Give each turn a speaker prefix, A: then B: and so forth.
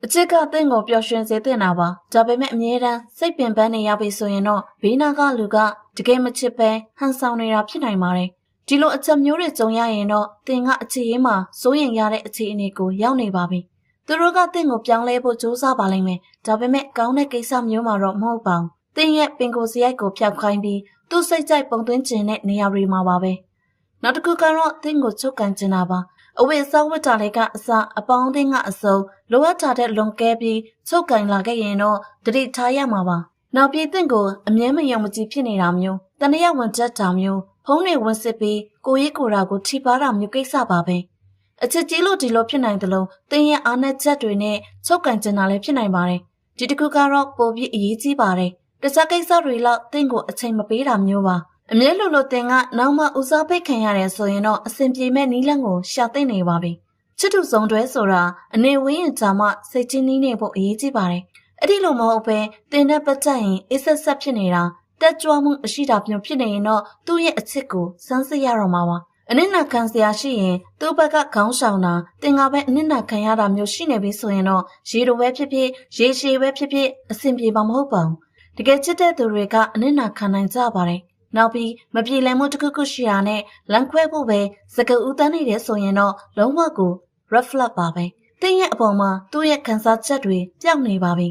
A: အချစ်ကတင့်ကိုပျော်ရွှင်စေတဲ့နာပါဒါပေမဲ့အမြဲတမ်းစိတ်ပင်ပန်းနေရပြီဆိုရင်တော့ဘေးနာကလူကတကယ်မချစ်ပဲဟန်ဆောင်နေတာဖြစ်နိုင်ပါတယ်ဒီလိုအချက်မျိုးတွေကြုံရရင်တော့တင်ကအချစ်ရေးမှာစိုးရင်ရတဲ့အခြေအနေကိုရောက်နေပါပြီသူတို့ကတင့်ကိုပြောင်းလဲဖို့ကြိုးစားပါလိမ့်မယ်ဒါပေမဲ့ကောင်းတဲ့ကိစ္စမျိုးမှာတော့မဟုတ်ပါဘူးတင်ရဲ့ပင်ကိုစရိုက်ကိုဖျောက်ခိုင်းပြီးသူ့စိတ်ကြိုက်ပုံသွင်းခြင်းတဲ့နေရာတွေမှာပါပဲနောက်တစ်ခုကတော့တင်ကိုချုပ်ကန်ချင်တာပါအဝိစောဝတ်တာလေးကအစအပေါင်းအသင်းကအစုံလိုအပ်တာတဲ့လွန်ကဲပြီးချုပ်ကန်လာခဲ့ရင်တော့တတိထားရမှာပါနောက်ပြီးတင့်ကိုအမြဲမယုံမကြည်ဖြစ်နေတာမျိုးတဏှာဝင်ချက်တာမျိုးဖုံးတွေဝင်စစ်ပြီးကိုရေးကိုရာကိုထိပါတာမျိုးကိစ္စပါပဲအချစ်ကြီးလို့ဒီလိုဖြစ်နိုင်တယ်လို့တင်းရဲ့အားနဲ့ချက်တွေနဲ့ချုပ်ကန်ကျင်တာလည်းဖြစ်နိုင်ပါတယ်ဒီတစ်ခုကတော့ပိုပြီးအရေးကြီးပါတယ်တခြားကိစ္စတွေလောက်တင်းကိုအချိန်မပေးတာမျိုးပါအမြဲလိုတင်ကနောက်မှဦးစားပိတ်ခံရတယ်ဆိုရင်တော့အဆင်ပြေမဲ့နီးလန်းကိုရှာသိမ့်နေပါပြီချစ်သူဆုံးတွဲဆိုတာအနေဝင်းရင်ကြာမှစိတ်ချင်းနီးနေဖို့အရေးကြီးပါတယ်အဲ့ဒီလိုမဟုတ်ပဲတင်တဲ့ပတ်သက်ရင်အစ်ဆက်ဆက်ဖြစ်နေတာတက်ကြွမှုအရှိတာမျိုးဖြစ်နေရင်တော့သူ့ရဲ့အချစ်ကိုစမ်းစစ်ရတော့မှာပါအနစ်နာခံစရာရှိရင်သူ့ဘက်ကခေါင်းဆောင်တာတင်ကပဲအနစ်နာခံရတာမျိုးရှိနေပြီဆိုရင်တော့ရေလိုပဲဖြစ်ဖြစ်ရေရှည်ပဲဖြစ်ဖြစ်အဆင်ပြေမှာမဟုတ်ပါဘူးတကယ်ချစ်တဲ့သူတွေကအနစ်နာခံနိုင်ကြပါတယ်နောက်ပြီးမပြေလည်မှုတစ်ခုခုရှိတာနဲ့လမ်းခွဲဖို့ပဲစကားဦးတန်းနေတယ်ဆိုရင်တော့လုံးဝကို red flag ပါပဲတင်းရဲ့အပေါ်မှာသူ့ရဲ့ခံစားချက်တွေပြောင်းနေပါပြီ